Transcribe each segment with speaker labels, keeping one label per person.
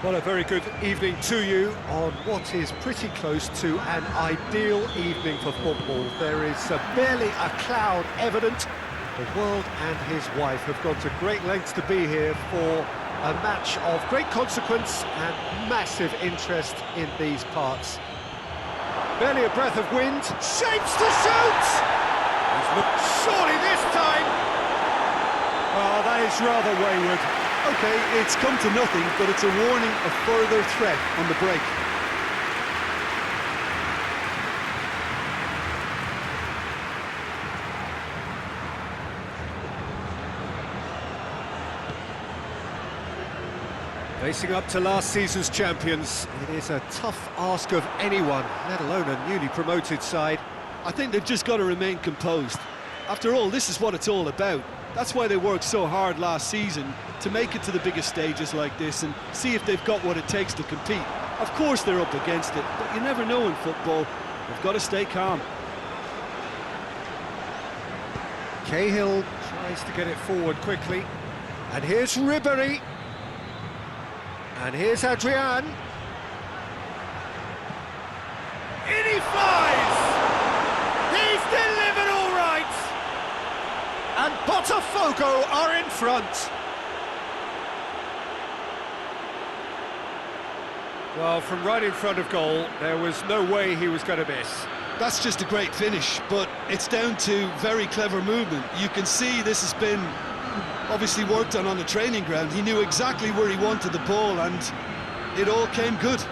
Speaker 1: Well, a very good evening to you on what is pretty close to an ideal evening for football. There is barely a cloud evident. The world and his wife have gone to great lengths to be here for a match of great consequence and massive interest in these parts. Barely a breath of wind, shapes to shoot! Surely this time! Oh, that is rather wayward.
Speaker 2: OK, it's come to nothing, but it's a warning of further threat on the break.
Speaker 1: Facing up to last season's champions, it is a tough ask of anyone, let alone a newly promoted side.
Speaker 2: I think they've just got to remain composed. After all, this is what it's all about. That's why they worked so hard last season, to make it to the biggest stages like this and see if they've got what it takes to compete. Of course they're up against it, but you never know in football. They've got to stay calm.
Speaker 1: Cahill tries to get it forward quickly. And here's Ribery. And here's Adrian. In he flies! He's delivered all right! And Botafgo are in front. Well, from right in front of goal, there was no way he was going to miss.
Speaker 2: That's just a great finish, but it's down to very clever movement. You can see this has been obviously worked on the training ground. He knew exactly where he wanted the ball, and it all came good.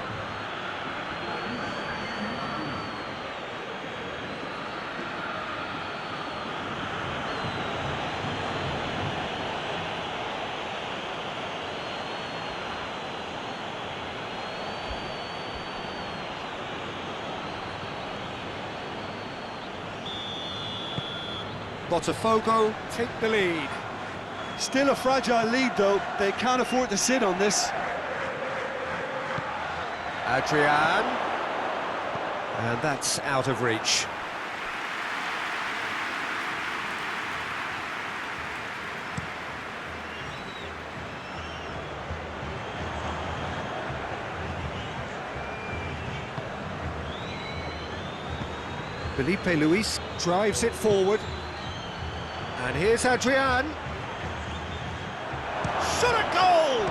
Speaker 1: Botafgo take the lead.
Speaker 2: Still a fragile lead, though. They can't afford to sit on this.
Speaker 1: Adrian. And that's out of reach. Felipe Luis drives it forward. And here's Adrian. Shot a goal!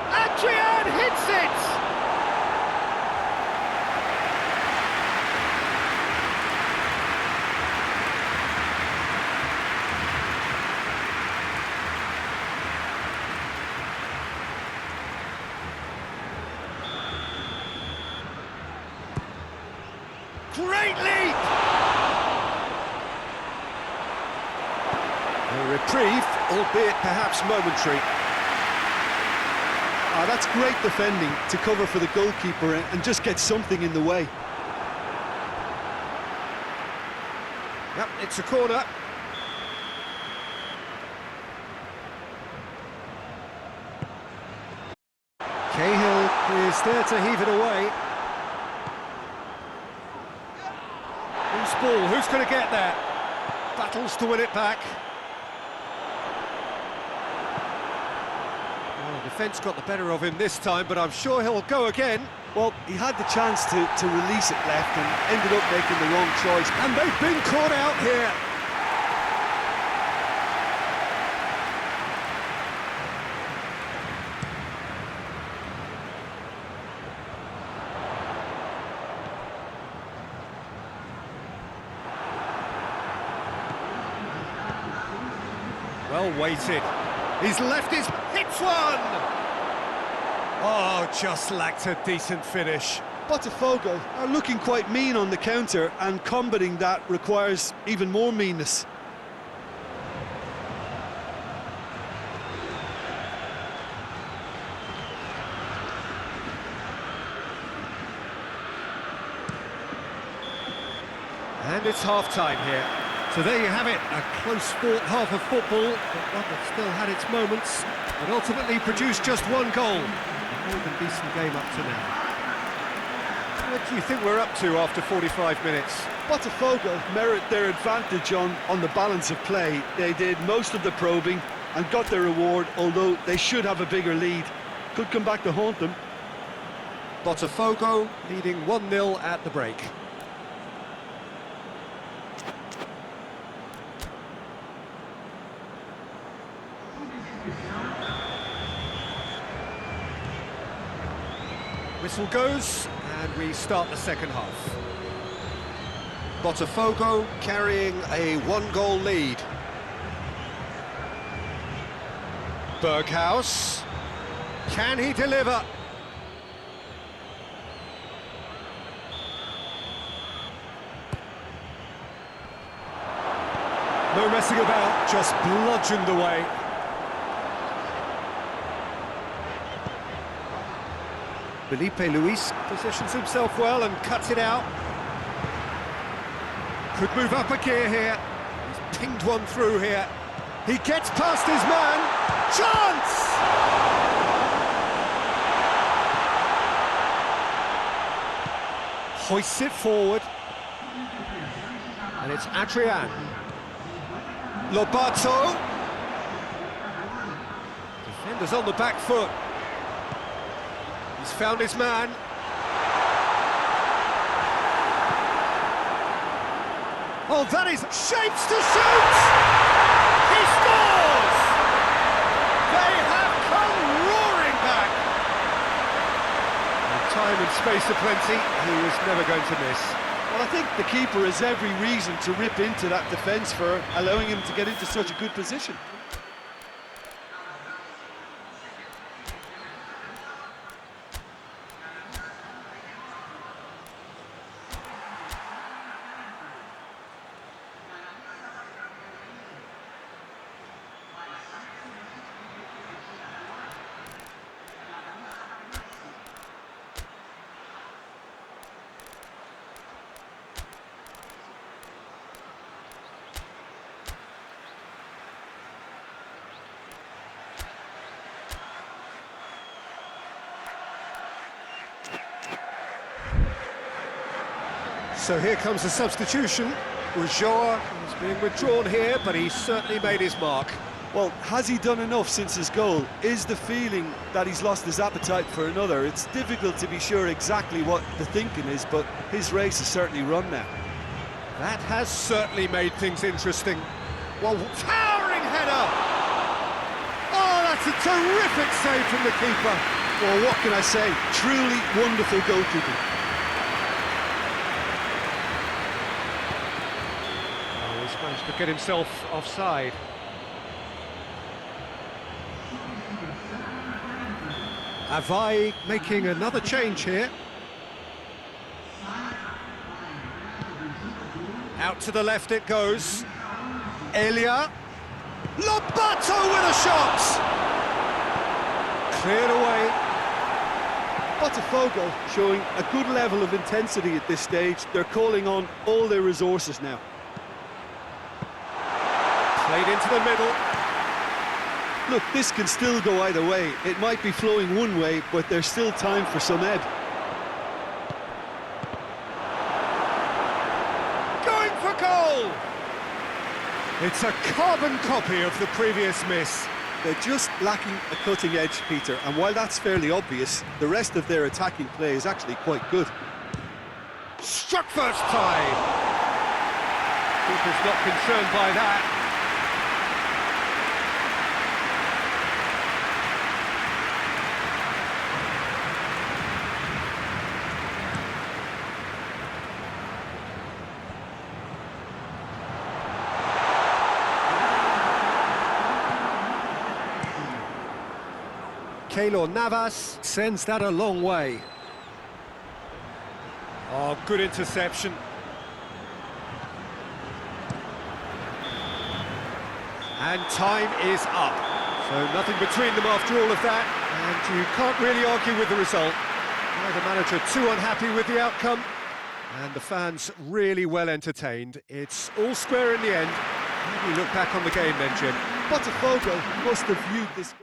Speaker 1: Adrian hits it! Great leap! A reprieve, albeit perhaps momentary.
Speaker 2: That's great defending to cover for the goalkeeper and just get something in the way.
Speaker 1: Yep, it's a corner. Cahill is there to heave it away. Who's ball? Who's going to get that? Battles to win it back. Defence got the better of him this time, but I'm sure he'll go again.
Speaker 2: Well, he had the chance to release it left and ended up making the wrong choice.
Speaker 1: And they've been caught out here. Well weighted. He's left his... hits one! Oh, just lacked a decent finish.
Speaker 2: Botafgo are looking quite mean on the counter, and combating that requires even more meanness.
Speaker 1: And it's half-time here. So there you have it, a close-fought half of football, but one that still had its moments, but ultimately produced just one goal. A more than decent game up to now. What do you think we're up to after 45 minutes?
Speaker 2: Botafgo merit their advantage on the balance of play. They did most of the probing and got their reward, although they should have a bigger lead. Could come back to haunt them.
Speaker 1: Botafgo leading 1-0 at the break. Whistle goes, and we start the second half. Botafgo carrying a 1-goal lead. Berghaus, can he deliver? No messing about, just bludgeoned away. Felipe Luis positions himself well and cuts it out. Could move up a gear here. He's pinged one through here. He gets past his man. Chance! Hoists it forward. And it's Adrian. Lobato. Defender's on the back foot. He's found his man. Oh, that is shapes to shoot! He scores! They have come roaring back! With time and space aplenty, he was never going to miss.
Speaker 2: Well, I think the keeper has every reason to rip into that defence for allowing him to get into such a good position.
Speaker 1: So here comes the substitution. Ulloa is being withdrawn here, but he's certainly made his mark.
Speaker 2: Well, has he done enough since his goal? Is the feeling that he's lost his appetite for another? It's difficult to be sure exactly what the thinking is, but his race is certainly run now.
Speaker 1: That has certainly made things interesting. Well, towering header! Oh, that's a terrific save from the keeper.
Speaker 2: Well, what can I say? Truly wonderful goalkeeping.
Speaker 1: Oh, he's managed to get himself offside. Avai making another change here. Out to the left it goes. Elia. Lobato with a shot! Cleared away.
Speaker 2: Botafgo showing a good level of intensity at this stage. They're calling on all their resources now.
Speaker 1: Played into the middle.
Speaker 2: Look, this can still go either way. It might be flowing one way, but there's still time for some ebb.
Speaker 1: Going for goal! It's a carbon copy of the previous miss.
Speaker 2: They're just lacking a cutting edge, Peter, and while that's fairly obvious, the rest of their attacking play is actually quite good.
Speaker 1: Struck first time. Keeper's not concerned by that. Keylor Navas sends that a long way. Oh, good interception. And time is up. So nothing between them after all of that, and you can't really argue with the result. The manager too unhappy with the outcome, and the fans really well entertained. It's all square in the end. How do you look back on the game then, Jim?
Speaker 2: Botafgo must have viewed this game.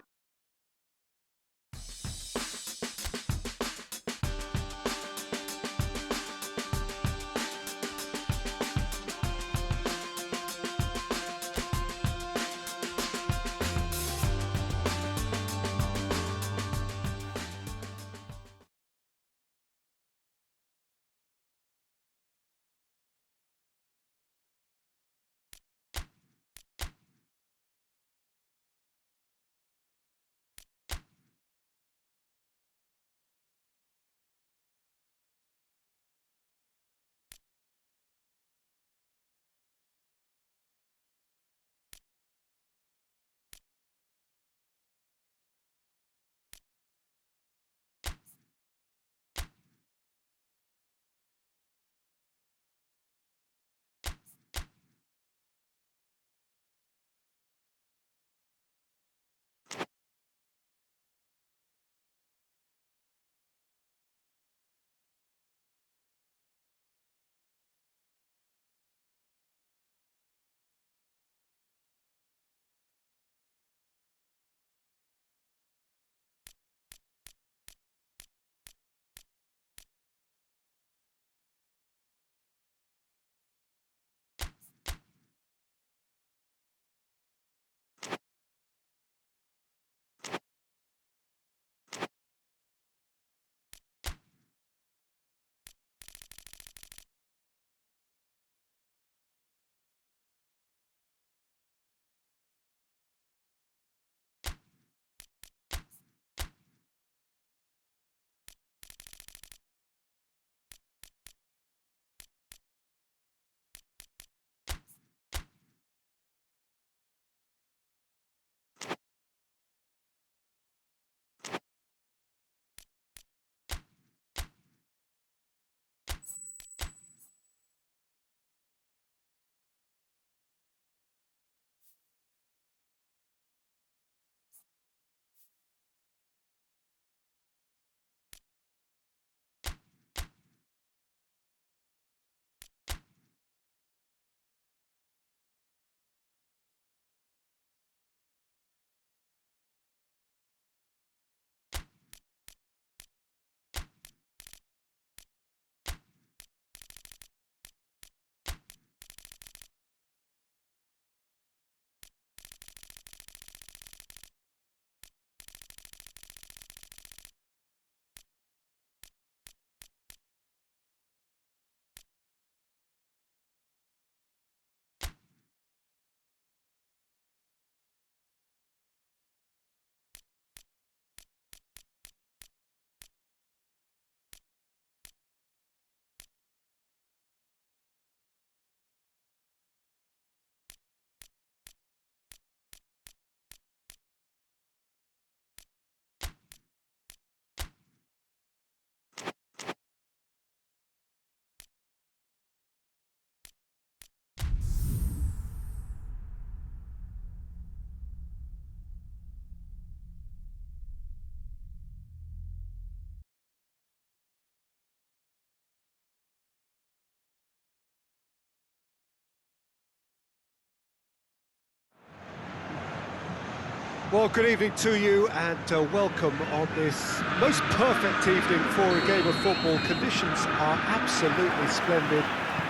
Speaker 1: Well, good evening to you and welcome on this most perfect evening for a game of football. Conditions are absolutely splendid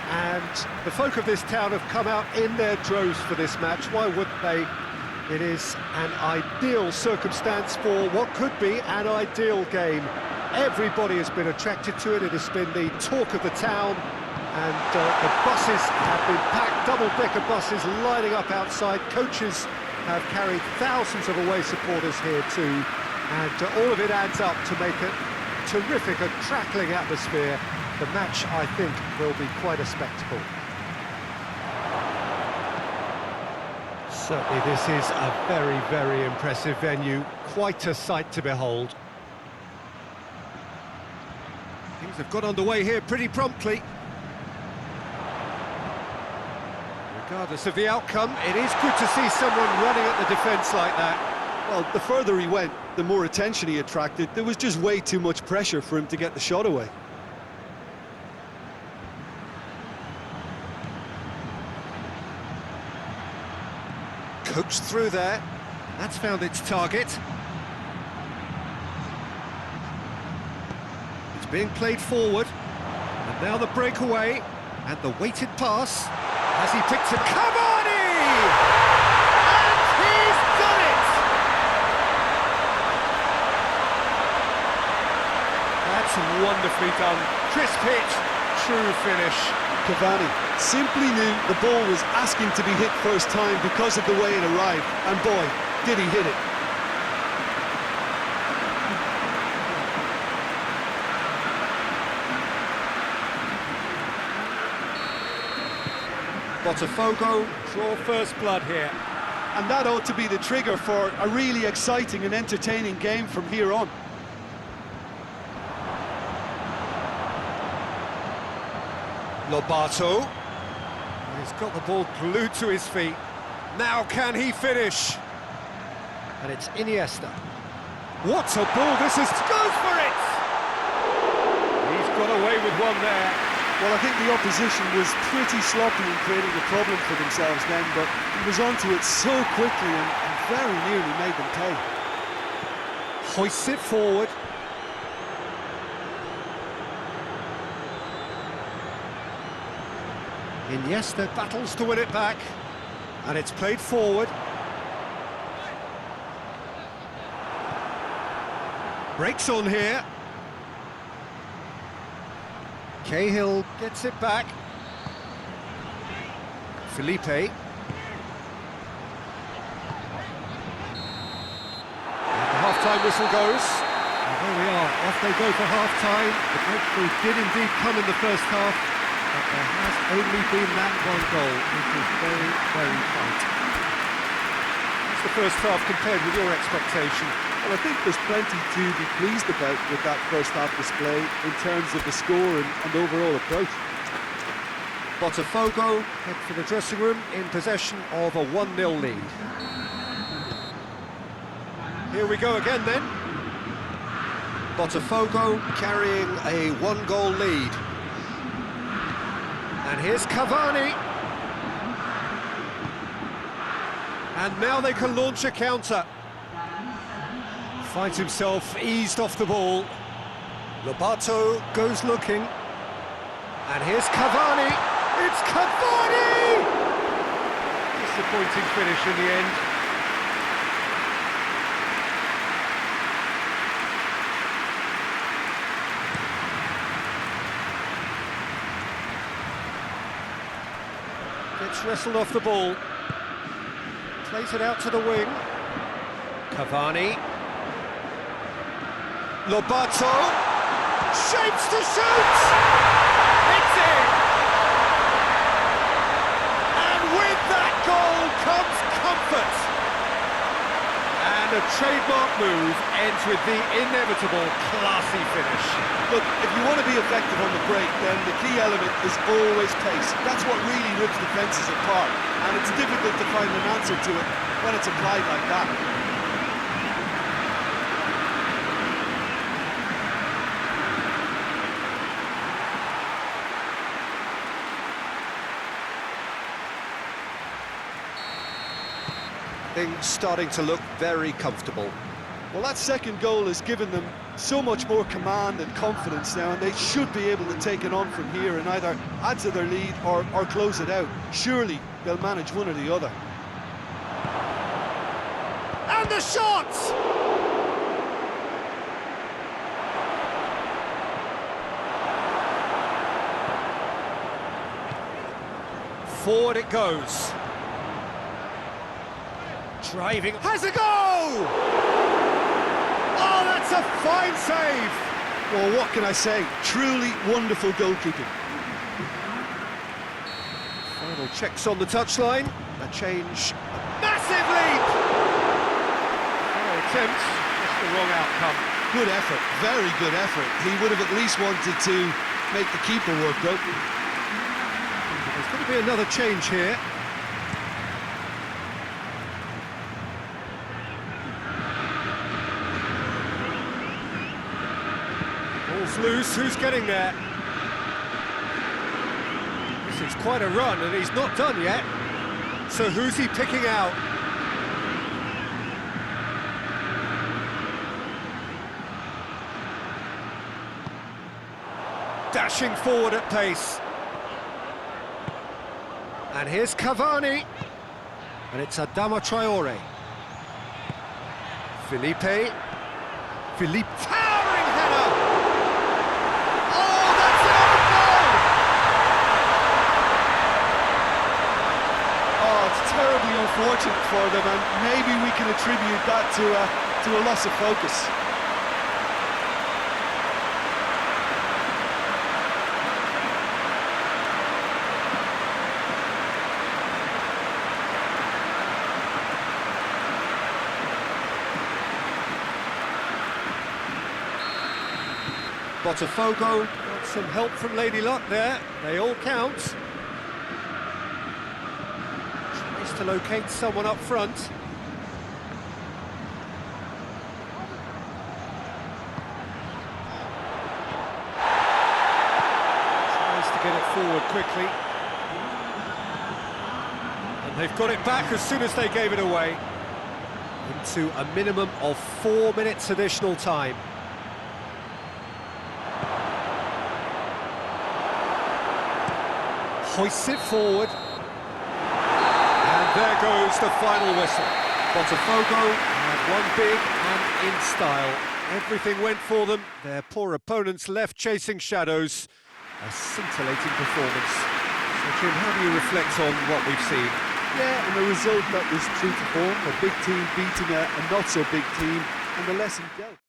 Speaker 1: and the folk of this town have come out in their droves for this match. Why wouldn't they? It is an ideal circumstance for what could be an ideal game. Everybody has been attracted to it. It has been the talk of the town and the buses have been packed, double-decker buses lining up outside. Coaches have carried thousands of away supporters here too, and all of it adds up to make a terrific, a crackling atmosphere. The match, I think, will be quite a spectacle. Certainly this is a very, very impressive venue, quite a sight to behold. Things have got underway here pretty promptly. Regardless of the outcome, it is good to see someone running at the defence like that.
Speaker 2: Well, the further he went, the more attention he attracted. There was just way too much pressure for him to get the shot away.
Speaker 1: Coached through there. That's found its target. It's being played forward. And now the breakaway. And the weighted pass. As he picks it, Cavani! And he's done it! That's wonderfully done. Crisp hit, true finish.
Speaker 2: Cavani simply knew the ball was asking to be hit first time because of the way it arrived, and boy, did he hit it.
Speaker 1: Botafgo draw first blood here.
Speaker 2: And that ought to be the trigger for a really exciting and entertaining game from here on.
Speaker 1: Lobato. He's got the ball glued to his feet. Now can he finish? And it's Iniesta. What a ball this is! Goes for it! He's got away with one there.
Speaker 2: Well, I think the opposition was pretty sloppy in creating a problem for themselves then, but he was onto it so quickly and very nearly made them pay.
Speaker 1: Hoists it forward. Iniesta battles to win it back, and it's played forward. Breaks on here. Cahill gets it back. Felipe. And the half-time whistle goes. And there we are, off they go for half-time. The breakthrough did indeed come in the first half, but there has only been that one goal, which is very, very tight. What's the first half compared with your expectation?
Speaker 2: Well, I think there's plenty to be pleased about with that first half display in terms of the score and overall approach.
Speaker 1: Botafgo head for the dressing room in possession of a 1-0 lead. Here we go again then. Botafgo carrying a 1-goal lead. And here's Cavani. And now they can launch a counter. Finds himself eased off the ball. Lobato goes looking. And here's Cavani. It's Cavani! Disappointing finish in the end. Gets wrestled off the ball. Plays it out to the wing. Cavani. Lobato, shapes to shoot! It's in! And with that goal comes comfort! And a trademark move ends with the inevitable classy finish.
Speaker 2: Look, if you want to be effective on the break, then the key element is always pace. That's what really rips defences apart, and it's difficult to find an answer to it when it's applied like that.
Speaker 1: Things starting to look very comfortable.
Speaker 2: Well, that second goal has given them so much more command and confidence now, and they should be able to take it on from here and either add to their lead or close it out. Surely they'll manage one or the other.
Speaker 1: And the shot! Forward it goes. Driving, has a go! Oh, that's a fine save!
Speaker 2: Well, what can I say? Truly wonderful goalkeeping.
Speaker 1: Final checks on the touchline. A change. A massive leap! Oh, attempt, just the wrong outcome.
Speaker 2: Good effort, very good effort. He would have at least wanted to make the keeper work, though.
Speaker 1: There's going to be another change here. Ball's loose, who's getting there? This is quite a run, and he's not done yet. So who's he picking out? Dashing forward at pace. And here's Cavani. And it's Adama Traore. Philippe. Towering header! Oh, that's an own goal!
Speaker 2: Oh, it's terribly unfortunate for them, and maybe we can attribute that to a loss of focus.
Speaker 1: Botafgo got some help from Lady Luck there. They all count. Tries to locate someone up front. Tries to get it forward quickly. And they've got it back as soon as they gave it away. Into a minimum of 4 minutes additional time. Hoists it forward. And there goes the final whistle. Botafgo had one big and in style. Everything went for them. Their poor opponents left chasing shadows. A scintillating performance. So, Jim, how do you reflect on what we've seen?
Speaker 2: Yeah, and the result that was true to form. A big team beating a not-so-big team, and the lesson dealt.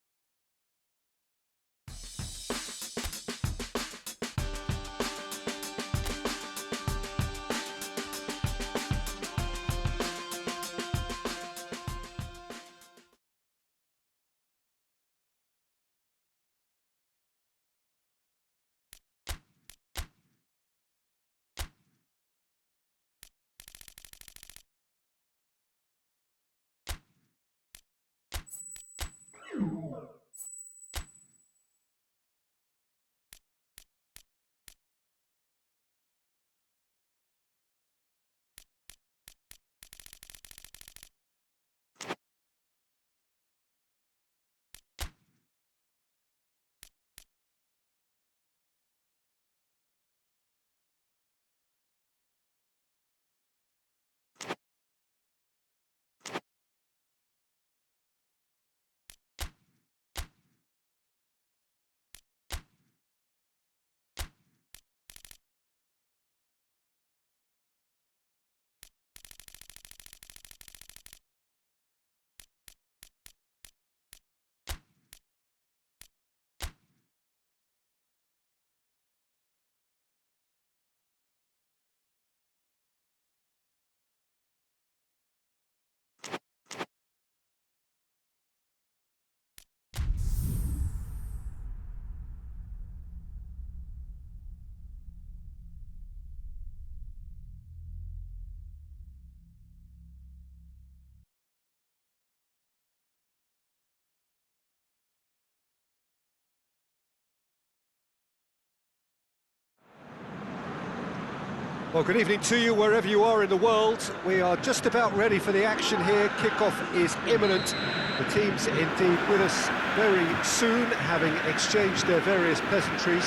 Speaker 1: Well, good evening to you wherever you are in the world. We are just about ready for the action here. Kickoff is imminent. The team's indeed with us very soon, having exchanged their various pleasantries.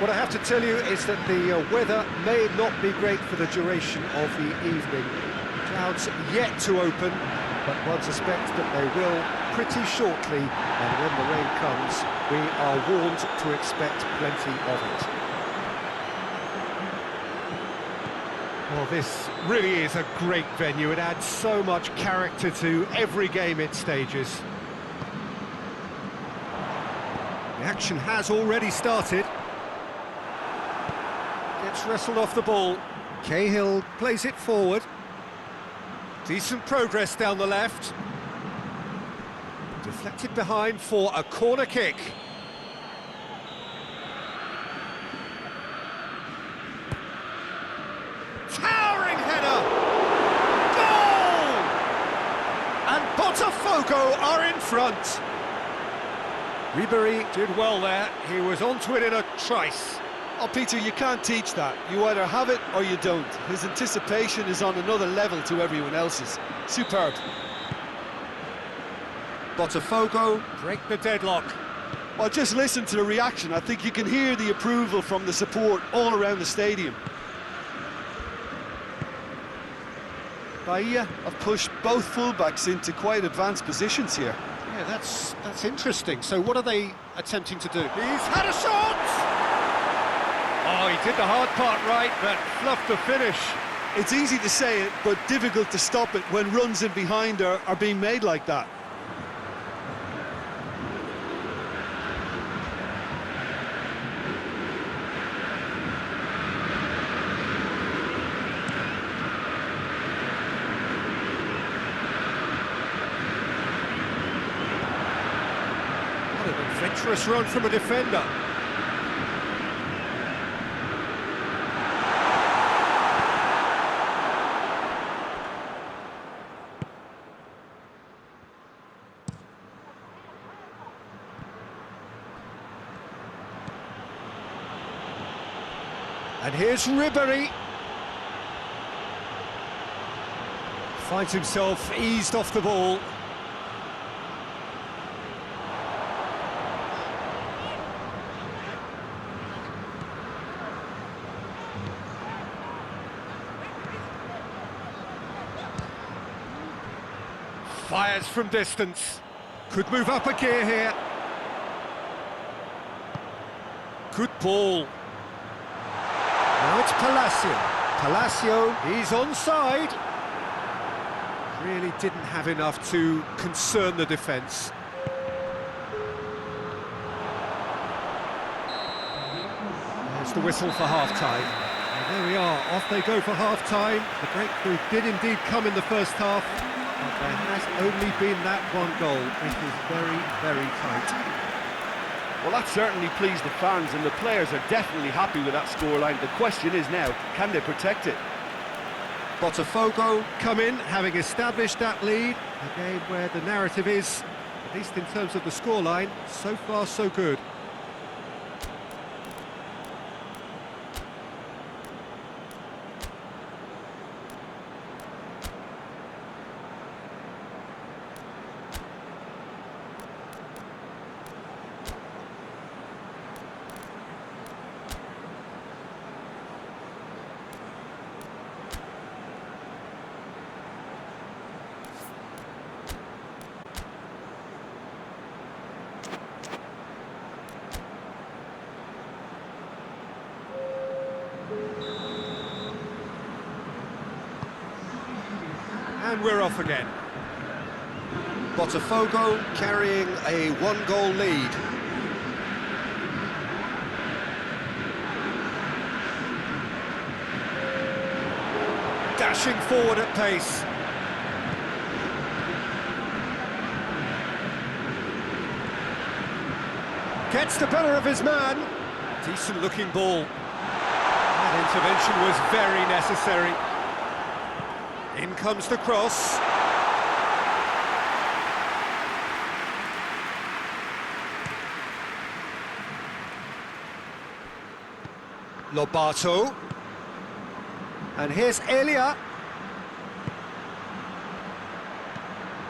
Speaker 1: What I have to tell you is that the weather may not be great for the duration of the evening. Clouds yet to open, but one suspects that they will pretty shortly, and when the rain comes, we are warned to expect plenty of it. Well, this really is a great venue. It adds so much character to every game it stages. The action has already started. Gets wrestled off the ball. Cahill plays it forward. Decent progress down the left. Deflected behind for a corner kick. Towering header! Goal! And Botafgo are in front. Ribery did well there. He was onto it in a trice.
Speaker 2: Oh, Peter, you can't teach that. You either have it or you don't. His anticipation is on another level to everyone else's. Superb.
Speaker 1: Botafgo break the deadlock.
Speaker 2: Well, just listen to the reaction. I think you can hear the approval from the support all around the stadium. Bahia have pushed both fullbacks into quite advanced positions here.
Speaker 1: Yeah, that's interesting. So what are they attempting to do? He's had a shot! Oh, he did the hard part right, but fluffed the finish.
Speaker 2: It's easy to say it, but difficult to stop it when runs in behind are being made like that.
Speaker 1: What an adventurous run from a defender. And here's Ribery. Finds himself eased off the ball. Fires from distance. Could move up a gear here. Good ball. Now it's Palacio. Palacio, he's onside. Really didn't have enough to concern the defence. There's the whistle for half-time. And there we are, off they go for half-time. The breakthrough did indeed come in the first half, but there has only been that one goal. It is very, very tight.
Speaker 3: Well, that certainly pleased the fans, and the players are definitely happy with that scoreline. The question is now, can they protect it?
Speaker 1: Botafgo come in, having established that lead. A game where the narrative is, at least in terms of the scoreline, so far so good. And we're off again. Botafgo carrying a one-goal lead. Dashing forward at pace. Gets the better of his man. Decent looking ball. That intervention was very necessary. In comes the cross. Lobato. And here's Elia.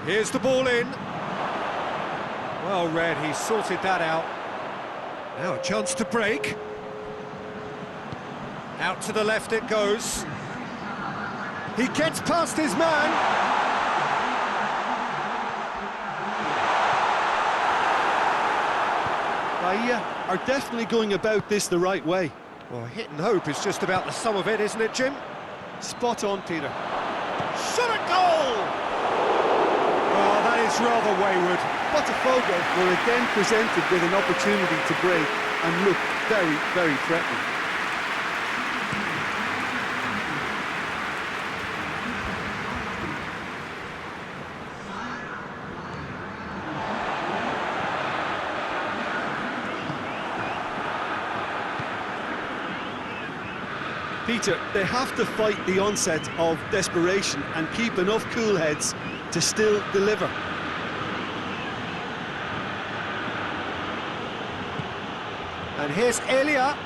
Speaker 1: Here's the ball in. Well read, he sorted that out. Now a chance to break. Out to the left it goes. He gets past his man.
Speaker 2: Bahia are definitely going about this the right way.
Speaker 1: Well, hit and hope is just about the sum of it, isn't it, Jim?
Speaker 2: Spot on, Peter.
Speaker 1: Shot a goal! Oh, that is rather wayward.
Speaker 3: Botafgo were again presented with an opportunity to break and look very, very threatening.
Speaker 2: Peter, they have to fight the onset of desperation and keep enough cool heads to still deliver.
Speaker 1: And here's Elia.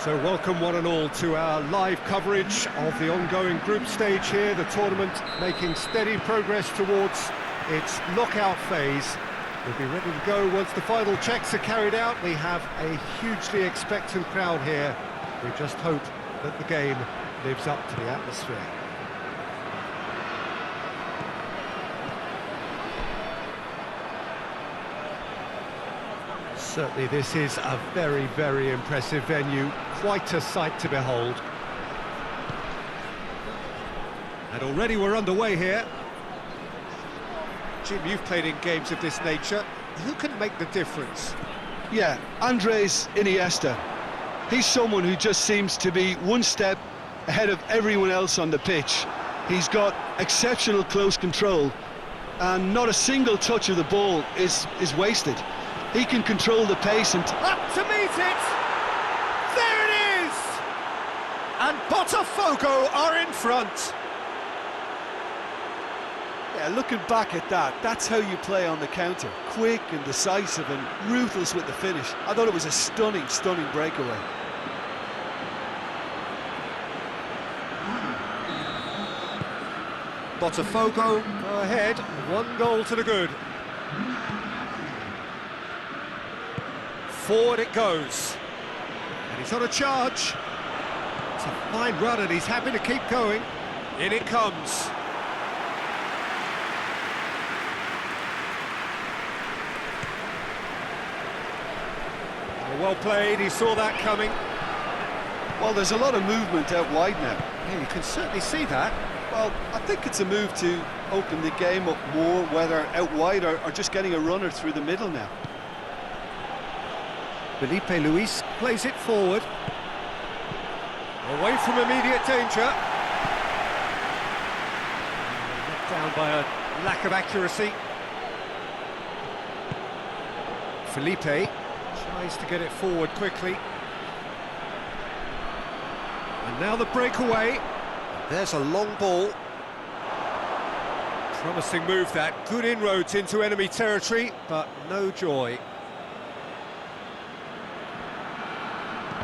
Speaker 1: So welcome one and all to our live coverage of the ongoing group stage here, the tournament making steady progress towards its knockout phase. We'll be ready to go once the final checks are carried out. We have a hugely expectant crowd here. We just hope that the game lives up to the atmosphere. Certainly this is a very, very impressive venue, quite a sight to behold. And already we're underway here. Jim, you've played in games of this nature. Who can make the difference?
Speaker 2: Yeah, Andres Iniesta. He's someone who just seems to be one step ahead of everyone else on the pitch. He's got exceptional close control, and not a single touch of the ball is wasted. He can control the pace and...
Speaker 1: Up to meet it! There it is! And Botafgo are in front.
Speaker 2: Yeah, looking back at that, that's how you play on the counter. Quick and decisive and ruthless with the finish. I thought it was a stunning, stunning breakaway.
Speaker 1: Botafgo go ahead, 1 goal to the good. Forward it goes. And he's on a charge. It's a fine run and he's happy to keep going. In it comes. Well played, he saw that coming.
Speaker 2: Well, there's a lot of movement out wide now.
Speaker 1: Yeah, you can certainly see that.
Speaker 2: Well, I think it's a move to open the game up more, whether out wide or just getting a runner through the middle now.
Speaker 1: Felipe Luis plays it forward. Away from immediate danger. Knocked down by a lack of accuracy. Felipe tries to get it forward quickly. And now the breakaway. There's a long ball. Promising move that. Good inroads into enemy territory, but no joy.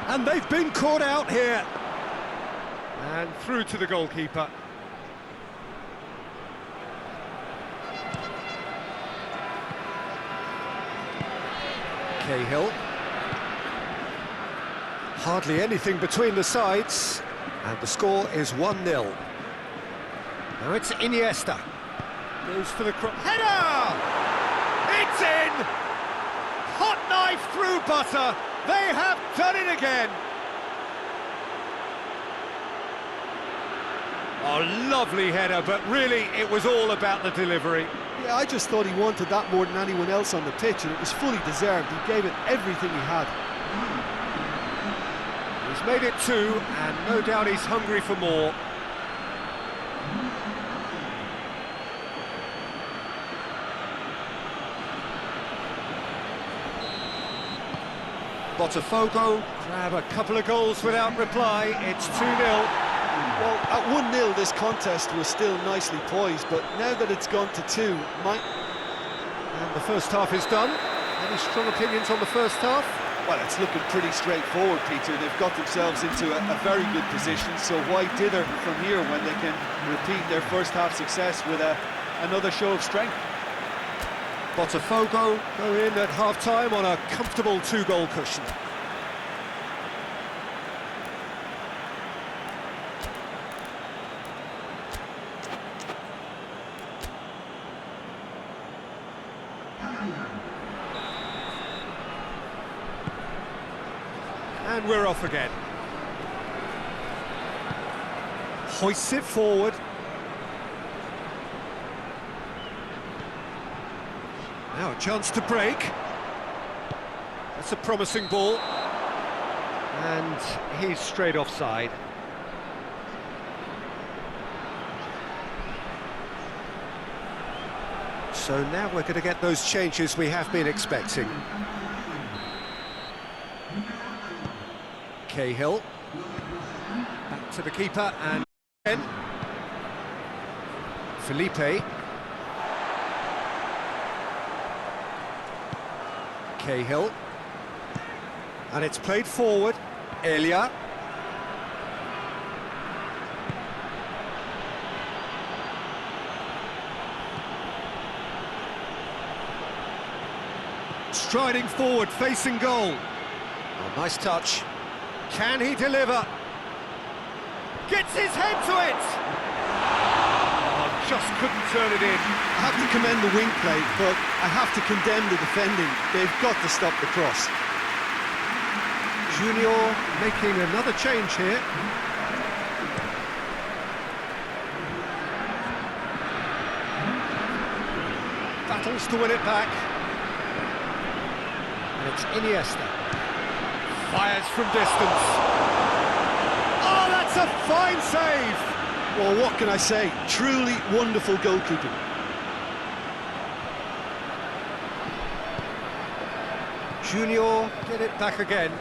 Speaker 1: And they've been caught out here. And through to the goalkeeper. Cahill. Hardly anything between the sides. And the score is 1-0. Now it's Iniesta. Goes for the cross. Header! It's in! Hot knife through butter. They have done it again. Oh, lovely header, but really it was all about the delivery.
Speaker 2: Yeah, I just thought he wanted that more than anyone else on the pitch, and it was fully deserved. He gave it everything he had.
Speaker 1: He's made it 2, and no doubt he's hungry for more. Botafgo grab a couple of goals without reply. It's 2-0.
Speaker 2: Well, at 1-0 this contest was still nicely poised, but now that it's gone to 2, might...
Speaker 1: And the first half is done. Any strong opinions on the first half?
Speaker 2: Well, it's looking pretty straightforward, Peter. They've got themselves into a very good position, so why dither from here when they can repeat their first half success with another show of strength?
Speaker 1: Botafgo go in at half-time on a comfortable 2-goal cushion. And we're off again. Hoists it forward. Now a chance to break. That's a promising ball. And he's straight offside. So now we're going to get those changes we have been expecting. Cahill. Back to the keeper and again. Felipe. Cahill. And it's played forward. Elia. Striding forward, facing goal. Oh, nice touch. Can he deliver? Gets his head to it! Oh, just couldn't turn it in.
Speaker 2: I have to commend the wing play, but I have to condemn the defending. They've got to stop the cross.
Speaker 1: Junior making another change here. Battles to win it back. And it's Iniesta. Fires from distance. Oh, that's a fine save!
Speaker 2: Well, what can I say? Truly wonderful goalkeeping.
Speaker 1: Junior get it back again.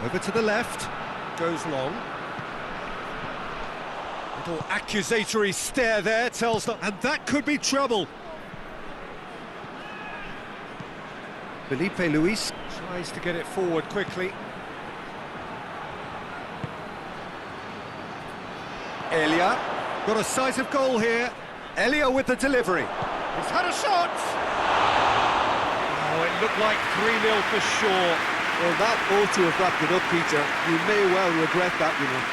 Speaker 1: Over to the left. Goes long. Little accusatory stare there tells them, and that could be trouble. Felipe Luis tries to get it forward quickly. Elia, got a sight of goal here. Elia with the delivery. He's had a shot! Oh, it looked like 3-0 for sure.
Speaker 2: Well, that ought to have wrapped it up, Peter. You may well regret that, you know.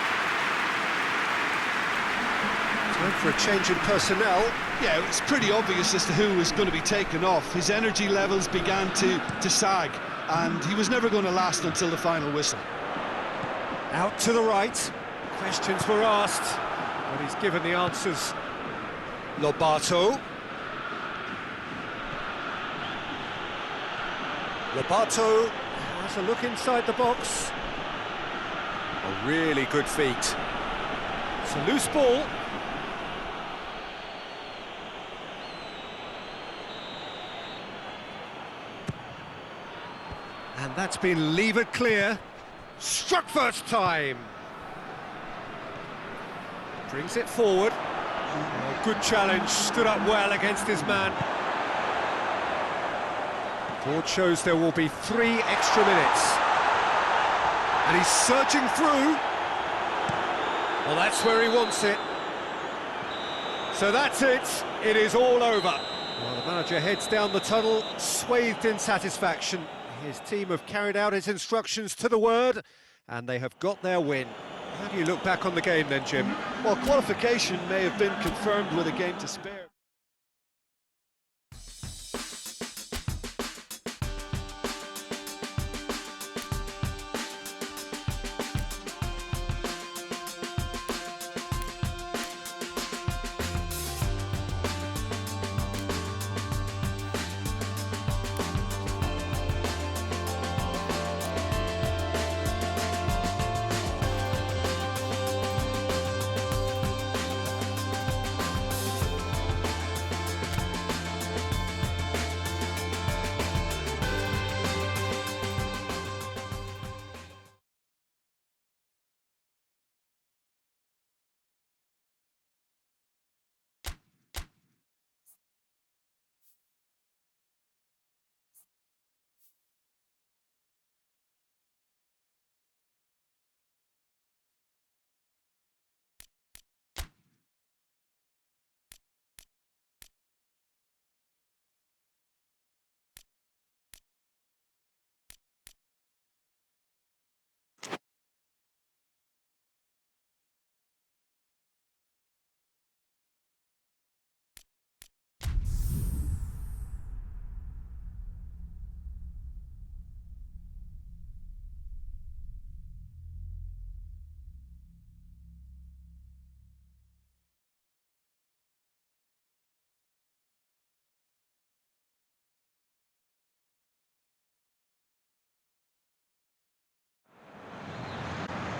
Speaker 1: Time for a change in personnel.
Speaker 2: Yeah, it's pretty obvious as to who was going to be taken off. His energy levels began to sag, and he was never going to last until the final whistle.
Speaker 1: Out to the right. Questions were asked, but he's given the answers. Lobato. Lobato has a look inside the box. A really good feat. It's a loose ball. And that's been levered clear. Struck first time. Brings it forward. Oh, good challenge, stood up well against his man. Board shows there will be 3 extra minutes. And he's surging through. Well, that's where he wants it. So that's it. It is all over. Well, the manager heads down the tunnel, swathed in satisfaction. His team have carried out his instructions to the word, and they have got their win. How do you look back on the game then, Jim?
Speaker 2: Well, qualification may have been confirmed with a game to spare.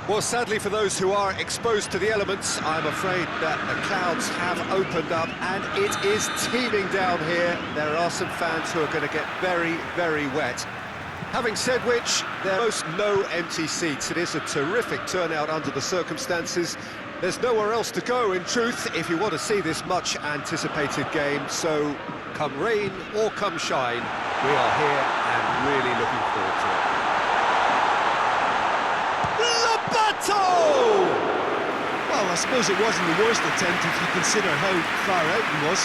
Speaker 1: Well, sadly for those who are exposed to the elements, I'm afraid that the clouds have opened up and it is teeming down here. There are some fans who are going to get very, very wet. Having said which, there are most no empty seats. It is a terrific turnout under the circumstances. There's nowhere else to go, in truth, if you want to see this much-anticipated game. So, come rain or come shine, we are here and really looking forward to it.
Speaker 2: suppose it wasn't the worst attempt if you consider how far out he was.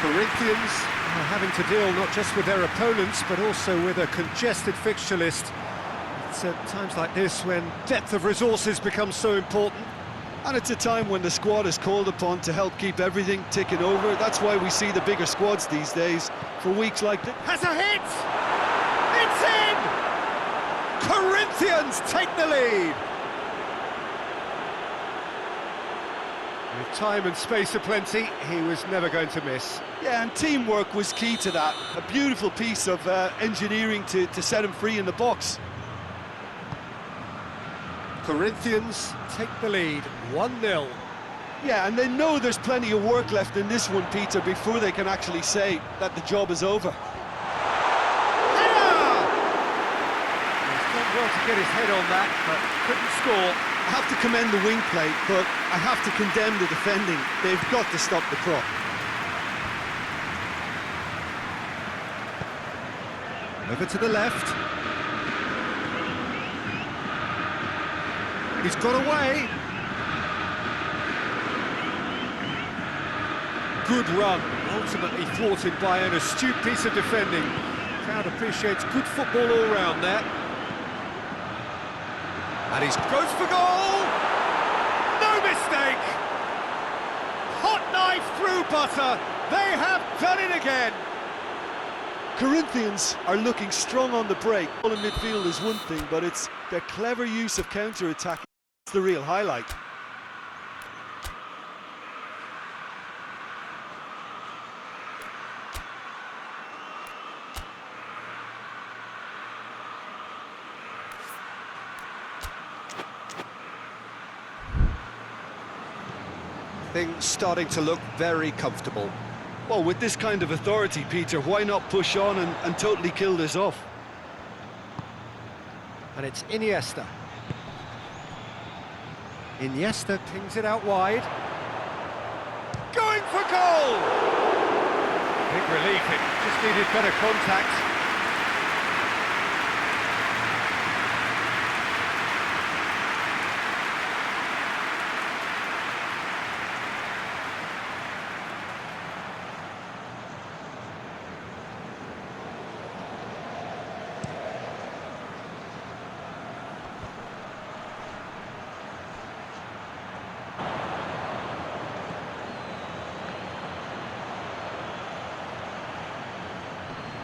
Speaker 1: Corinthians are having to deal not just with their opponents, but also with a congested fixture list. It's at times like this when depth of resources becomes so important.
Speaker 2: And it's a time when the squad is called upon to help keep everything ticking over. That's why we see the bigger squads these days for weeks like this.
Speaker 1: Has a hit! It's in! Corinthians take the lead! With time and space aplenty, he was never going to miss.
Speaker 2: Yeah, and teamwork was key to that. A beautiful piece of engineering to set him free in the box.
Speaker 1: Corinthians take the lead, 1-0.
Speaker 2: Yeah, and they know there's plenty of work left in this one, Peter, before they can actually say that the job is over.
Speaker 1: Header! He's done well to get his head on that, but couldn't score.
Speaker 2: I have to commend the wing play, but I have to condemn the defending. They've got to stop the prop.
Speaker 1: Over to the left. He's got away. Good run, ultimately thwarted by an astute piece of defending. Crowd appreciates good football all round there. And he goes for goal! No mistake! Hot knife through butter. They have done it again.
Speaker 2: Corinthians are looking strong on the break. All in midfield is one thing, but it's their clever use of counter-attack. It's the real highlight.
Speaker 1: Things starting to look very comfortable.
Speaker 2: Well, with this kind of authority, Peter, why not push on and totally kill this off?
Speaker 1: And it's Iniesta. Iniesta pings it out wide. Going for goal! Big relief, it just needed better contact.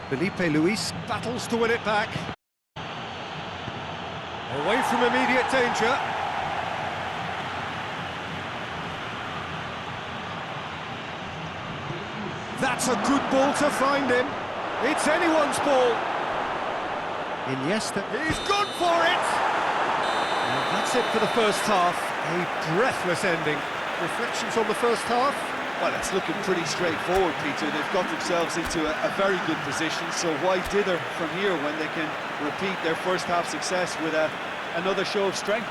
Speaker 1: Felipe Luis battles to win it back. Away from immediate danger. That's a good ball to find him. It's anyone's ball. Iniesta, he's gone for it! And that's it for the first half. A breathless ending. Reflections on the first half?
Speaker 2: Well, it's looking pretty straightforward, Peter. They've got themselves into a very good position, so why dither from here when they can repeat their first half success with another show of strength?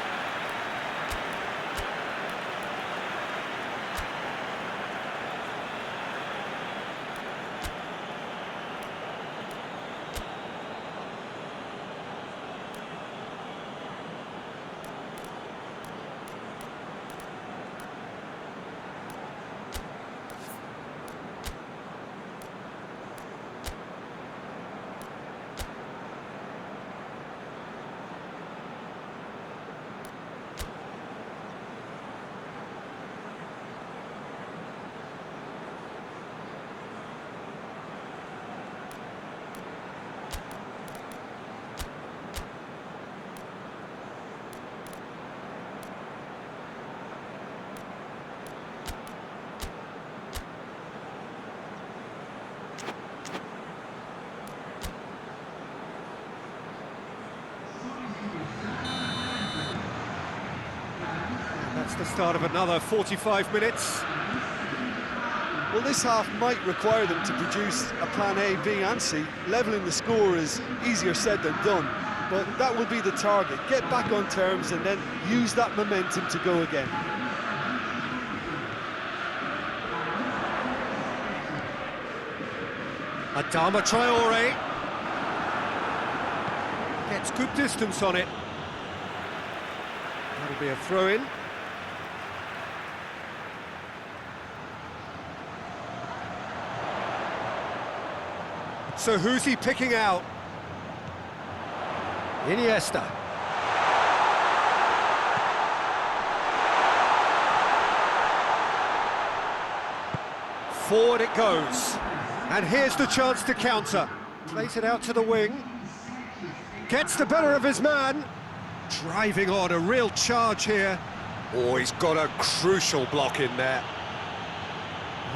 Speaker 1: That's the start of another 45 minutes.
Speaker 2: Well, this half might require them to produce a plan A, B and C. Levelling the score is easier said than done, but that will be the target. Get back on terms and then use that momentum to go again.
Speaker 1: Adama Traore gets good distance on it. That'll be a throw-in. So who's he picking out? Iniesta. Forward it goes. And here's the chance to counter. Plays it out to the wing. Gets the better of his man. Driving on, a real charge here. Oh, he's got a crucial block in there.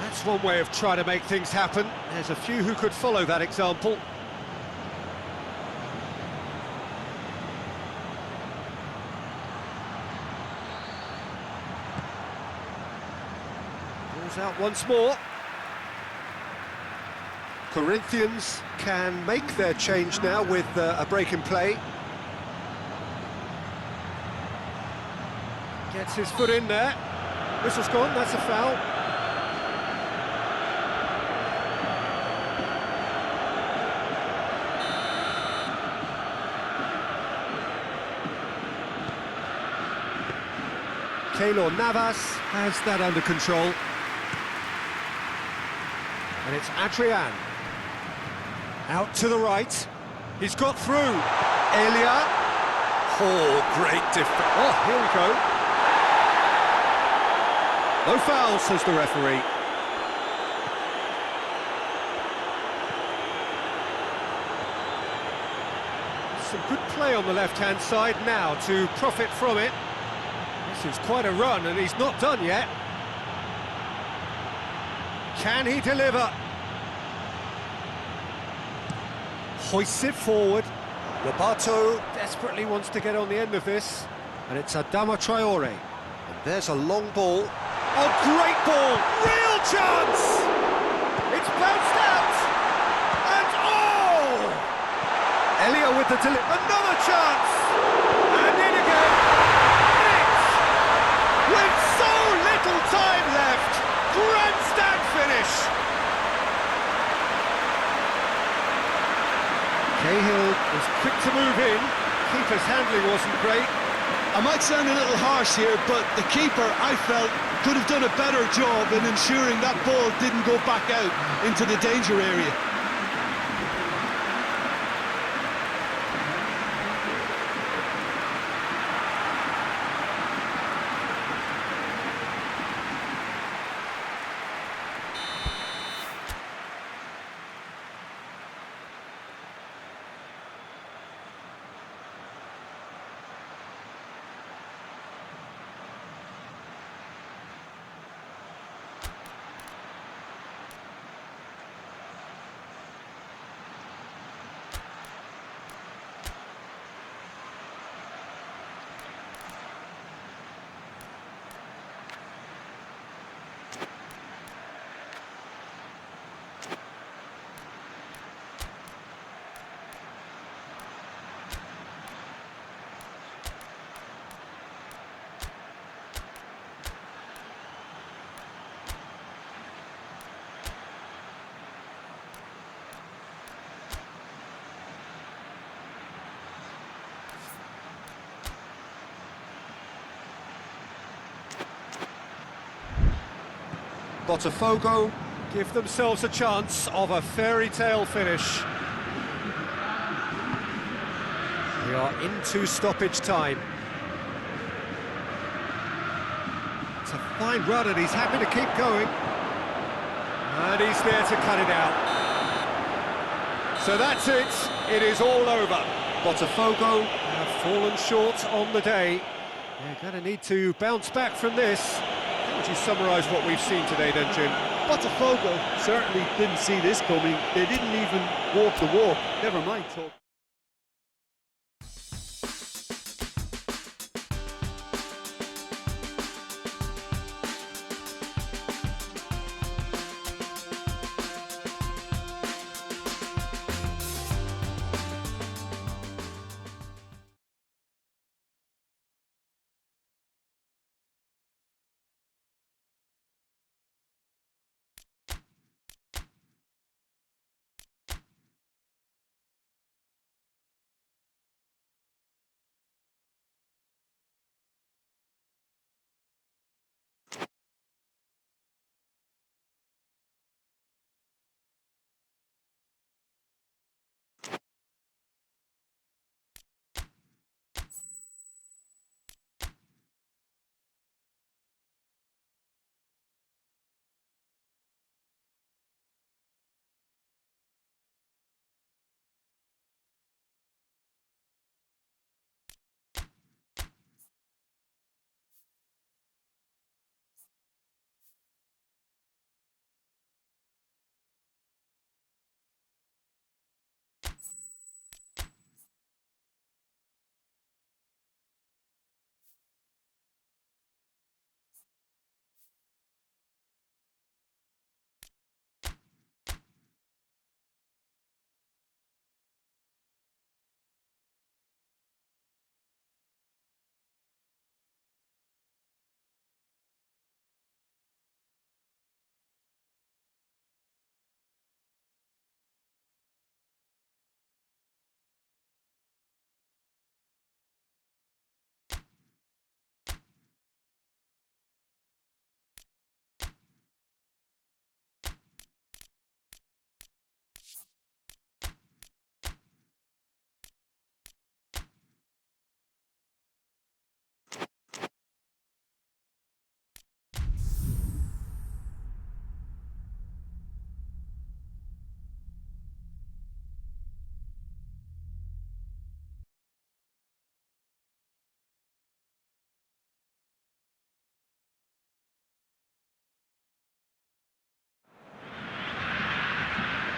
Speaker 1: That's one way of trying to make things happen. There's a few who could follow that example. Balls out once more. Corinthians can make their change now with a break in play. Gets his foot in there. Whistle's gone, that's a foul. Keylor Navas has that under control. And it's Adrian. Out to the right. He's got through. Elia. Oh, great defense. Oh, here we go. No foul, says the referee. Some good play on the left-hand side now to profit from it. This is quite a run, and he's not done yet. Can he deliver? Hoists it forward. Roberto desperately wants to get on the end of this, and it's Adama Traore. And there's a long ball. Oh, great ball! Real chance! It's bounced out! And oh! Elia with the delivery. Another chance! And in again! With so little time left! Grandstand finish! Cahill was quick to move in. Keeper's handling wasn't great.
Speaker 2: I might sound a little harsh here, but the keeper, I felt, could have done a better job in ensuring that ball didn't go back out into the danger area.
Speaker 1: Botafgo give themselves a chance of a fairy tale finish. We are into stoppage time. It's a fine run and he's happy to keep going. And he's there to cut it out. So that's it, it is all over. Botafgo have fallen short on the day. They're going to need to bounce back from this. How would you summarise what we've seen today then, Jim?
Speaker 2: Botafgo certainly didn't see this coming. They didn't even walk the walk, never mind talk.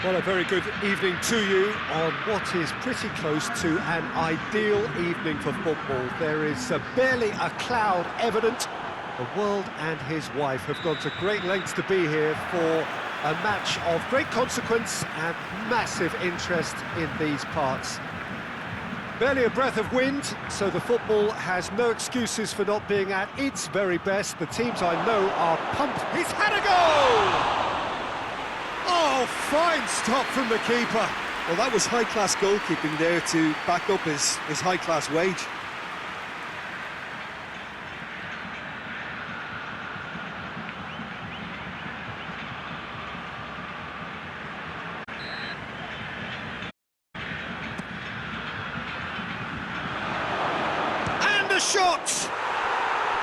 Speaker 1: Well, a very good evening to you on what is pretty close to an ideal evening for football. There is barely a cloud evident. The world and his wife have gone to great lengths to be here for a match of great consequence and massive interest in these parts. Barely a breath of wind, so the football has no excuses for not being at its very best. The teams I know are pumped. He's had a goal! Oh, fine stop from the keeper.
Speaker 2: Well, that was high-class goalkeeping there to back up his high-class wage.
Speaker 1: And a shot!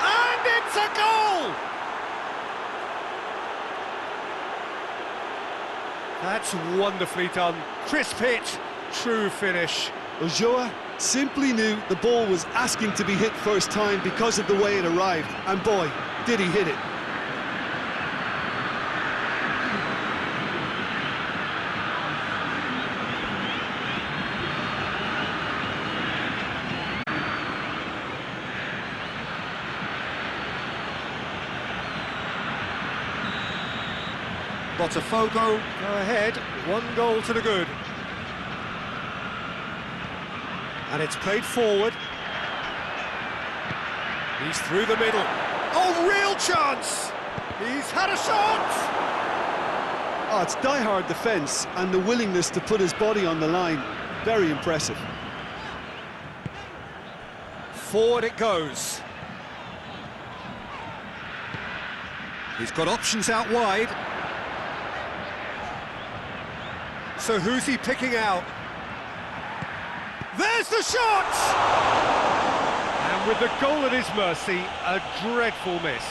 Speaker 1: And it's a goal! That's wonderfully done. Crisp hit, true finish.
Speaker 2: Ulloa simply knew the ball was asking to be hit first time because of the way it arrived, and boy, did he hit it.
Speaker 1: Botafgo go ahead, 1 goal to the good. And it's played forward. He's through the middle. Oh, real chance! He's had a shot!
Speaker 2: Oh, it's die-hard defence and the willingness to put his body on the line. Very impressive.
Speaker 1: Forward it goes. He's got options out wide. So who's he picking out? There's the shot! And with the goal at his mercy, a dreadful miss.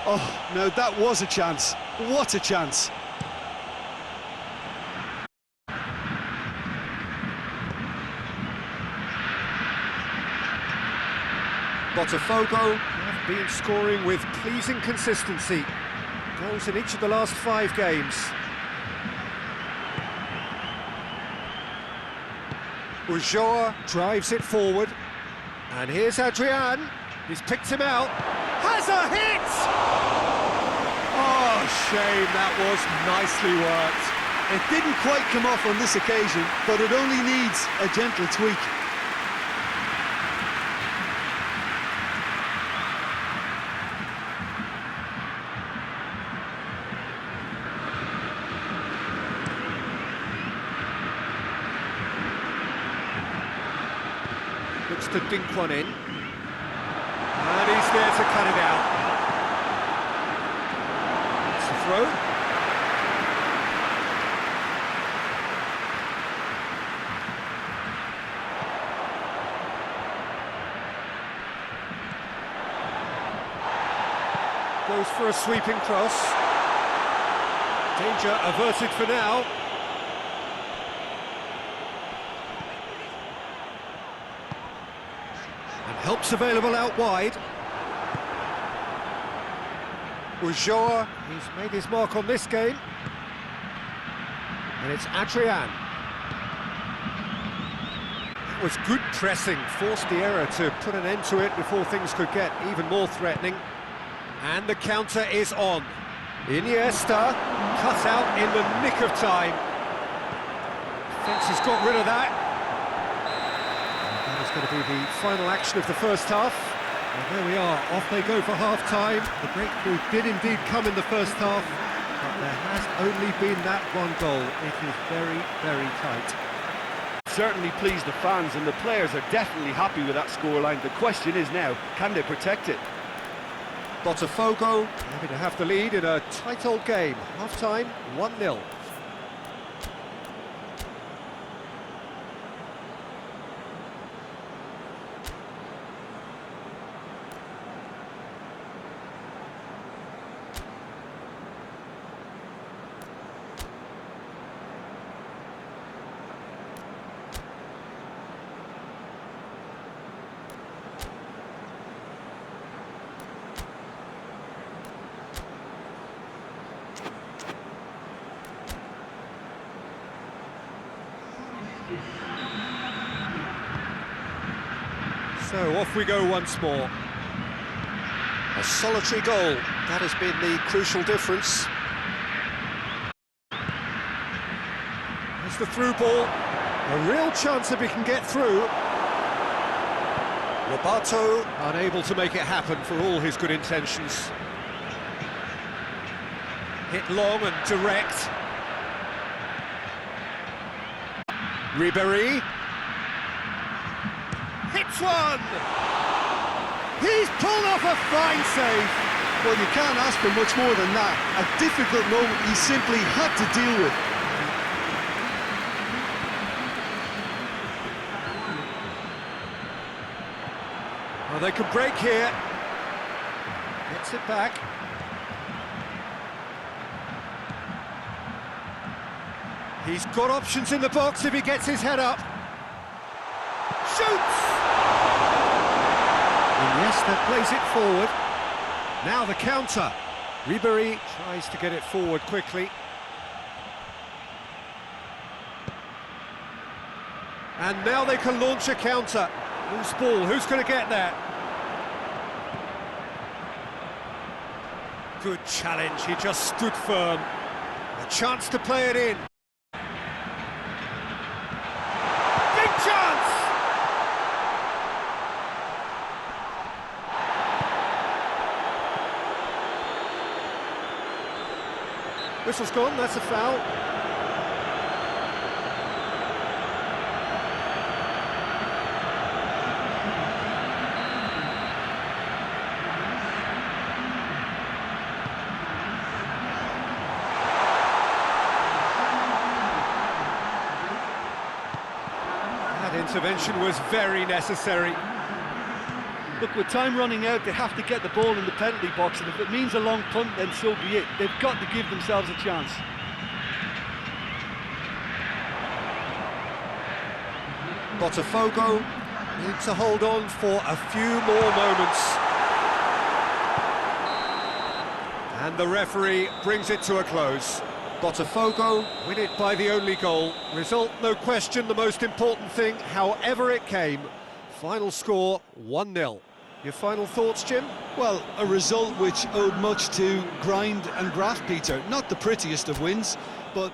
Speaker 2: Oh, no, that was a chance. What a chance.
Speaker 1: Botafgo have been scoring with pleasing consistency. Goals in each of the last 5 games. Ulloa drives it forward, and here's Adrian. He's picked him out. Has a hit! Oh, shame, that was nicely worked.
Speaker 2: It didn't quite come off on this occasion, but it only needs a gentle tweak.
Speaker 1: Looks to dink one in. And he's there to cut it out. It's a throw. Goes for a sweeping cross. Danger averted for now. Help's available out wide. Ulloa, he's made his mark on this game. And it's Adrian. That was good pressing, forced the error to put an end to it before things could get even more threatening. And the counter is on. Iniesta, cut out in the nick of time. Defence has got rid of that. Going to be the final action of the first half. And there we are, off they go for half-time. The breakthrough did indeed come in the first half, but there has only been that 1 goal. It is very, very tight.
Speaker 3: Certainly pleased the fans, and the players are definitely happy with that scoreline. The question is now, can they protect it?
Speaker 1: Botafgo happy to have the lead in a tight old game. Half-time, 1-0. So off we go once more. A solitary goal, that has been the crucial difference. There's the through ball, a real chance if he can get through. Roberto unable to make it happen for all his good intentions. Hit long and direct. Ribéry. Hits one! He's pulled off a fine save.
Speaker 2: Well, you can't ask for much more than that. A difficult moment he simply had to deal with.
Speaker 1: Well, they could break here. Gets it back. He's got options in the box if he gets his head up. Shoots! And yes, that plays it forward. Now the counter. Ribéry tries to get it forward quickly. And now they can launch a counter. Loose ball, who's going to get there? Good challenge, he just stood firm. A chance to play it in. Big chance! Whistle's gone, that's a foul. That intervention was very necessary.
Speaker 2: Look, with time running out, they have to get the ball in the penalty box, and if it means a long punt, then so be it. They've got to give themselves a chance.
Speaker 1: Botafgo needs to hold on for a few more moments. And the referee brings it to a close. Botafgo win it by the only goal. Result, no question, the most important thing, however it came. Final score, 1-0. Your final thoughts, Jim?
Speaker 2: Well, a result which owed much to grind and graft, Peter. Not the prettiest of wins, but...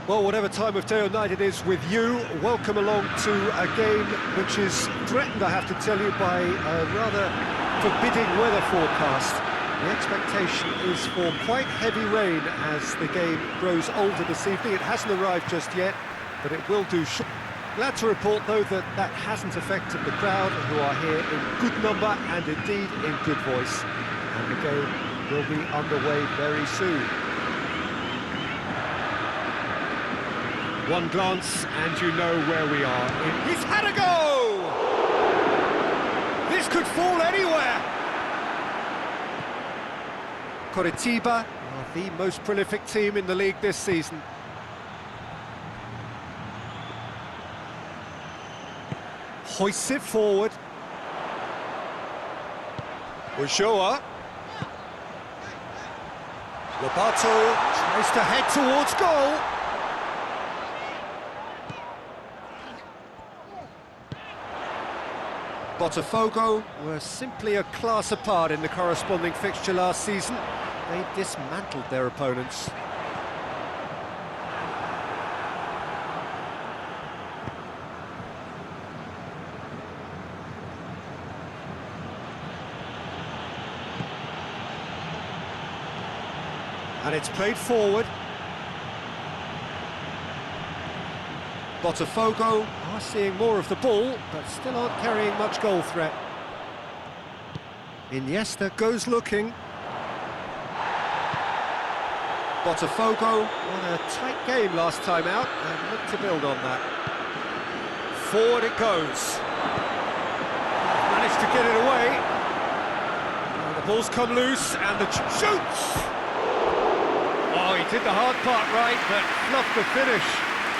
Speaker 1: Well, whatever time of day or night it is with you, welcome along to a game which is threatened, I have to tell you, by a rather forbidding weather forecast. The expectation is for quite heavy rain as the game grows older this evening. It hasn't arrived just yet, but it will do. Glad to report, though, that that hasn't affected the crowd, who are here in good number and indeed in good voice. And the game will be underway very soon. One glance and you know where we are. He's had a go! This could fall anywhere! Coritiba are the most prolific team in the league this season. Hoists it forward. Ulloa. Lobato tries to head towards goal. Botafgo were simply a class apart in the corresponding fixture last season. They dismantled their opponents. And it's played forward. Botafgo are seeing more of the ball, but still aren't carrying much goal threat. Iniesta goes looking. Botafgo won a tight game last time out and look to build on that. Forward it goes. Managed to get it away. And the ball's come loose and the shoots! Oh, he did the hard part right, but fluffed the finish.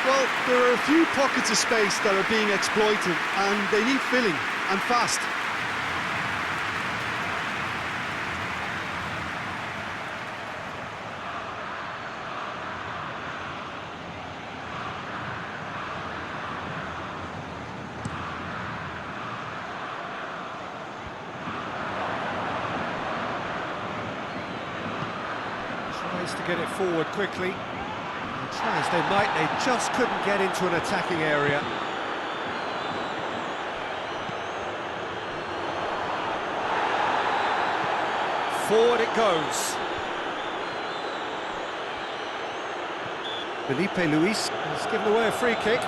Speaker 2: Well, there are a few pockets of space that are being exploited, and they need filling, and fast.
Speaker 1: Tries to get it forward quickly. Try as they might, they just couldn't get into an attacking area. Forward it goes. Felipe Luis has given away a free kick.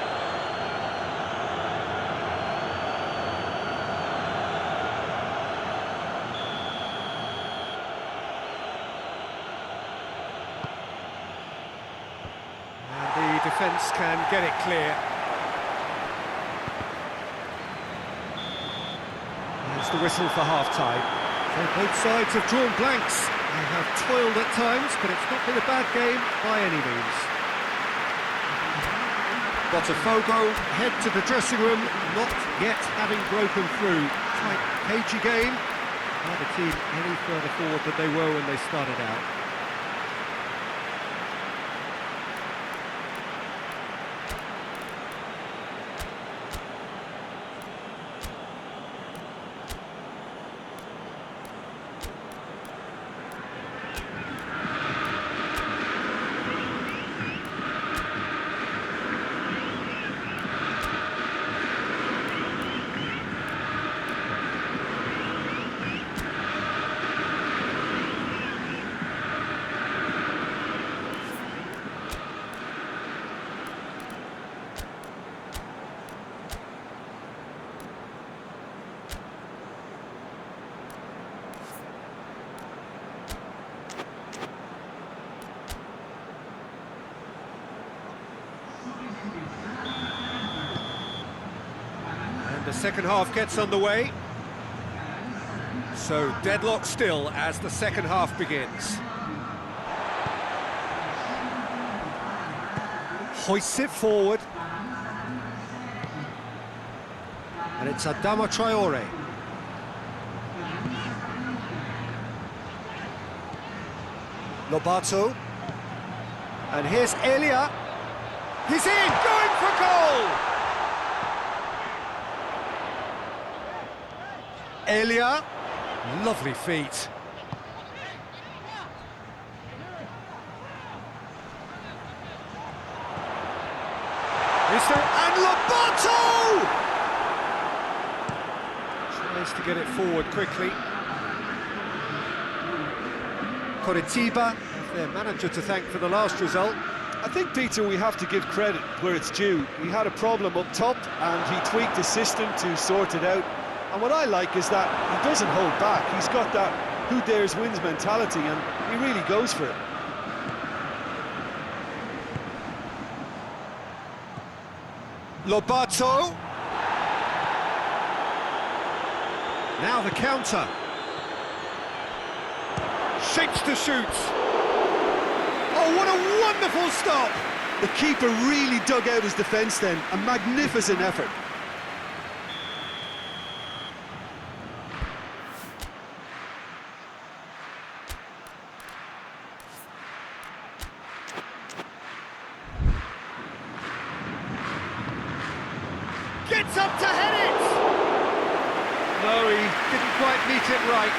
Speaker 1: Defence can get it clear. There's the whistle for half-time. So both sides have drawn blanks. They have toiled at times, but it's not been a bad game by any means. Botafgo head to the dressing room, not yet having broken through. Tight, cagey game. Not a team any further forward than they were when they started out. The second half gets underway. So deadlock still as the second half begins. Hoists it forward. And it's Adama Traore. Lobato. And here's Elia. He's in, going for goal! Elia, lovely feet. And Lobato! Tries to get it forward quickly. Coritiba, their manager to thank for the last result.
Speaker 2: I think, Peter, we have to give credit where it's due. He had a problem up top and he tweaked his system to sort it out. And what I like is that he doesn't hold back. He's got that who dares wins mentality and he really goes for it.
Speaker 1: Lobato. Now the counter. Shapes to shoot. Oh, what a wonderful stop!
Speaker 2: The keeper really dug out his defence then. A magnificent effort.
Speaker 1: Gets up to head it! No, he didn't quite meet it right.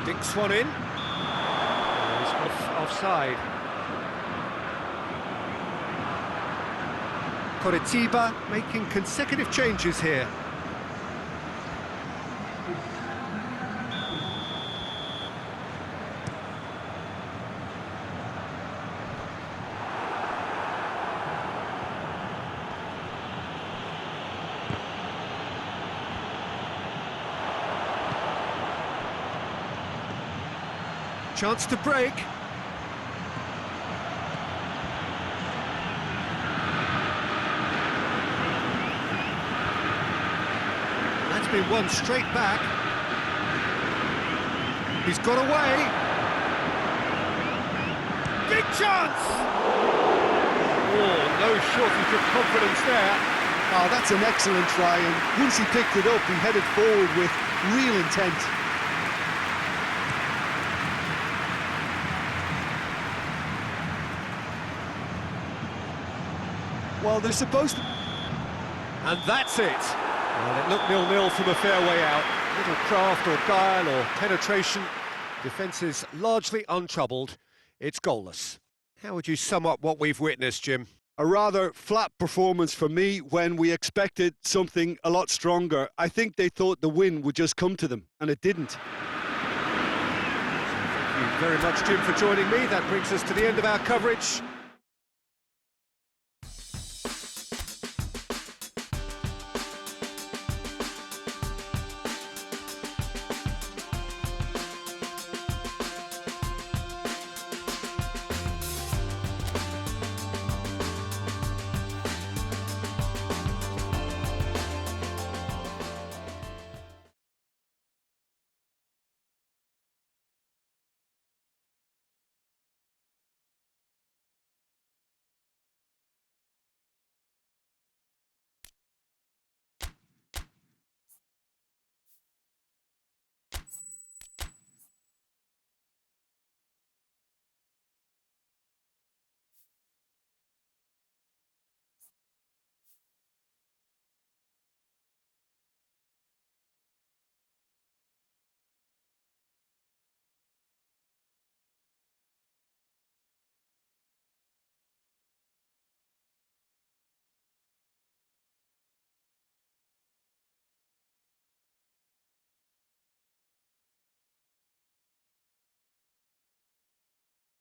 Speaker 1: Dinks one in. He's offside. Coritiba making consecutive changes here. Chance to break. That's been won straight back. He's got away. Big chance! Oh, no shortage of confidence there.
Speaker 2: Oh, that's an excellent try, and once he picked it up, he headed forward with real intent. Well, they're supposed to...
Speaker 1: And that's it. Well, it looked 0-0 from a fair way out. Little craft or guile or penetration. Defence is largely untroubled. It's goalless. How would you sum up what we've witnessed, Jim?
Speaker 2: A rather flat performance for me when we expected something a lot stronger. I think they thought the win would just come to them, and it didn't.
Speaker 1: Thank you very much, Jim, for joining me. That brings us to the end of our coverage.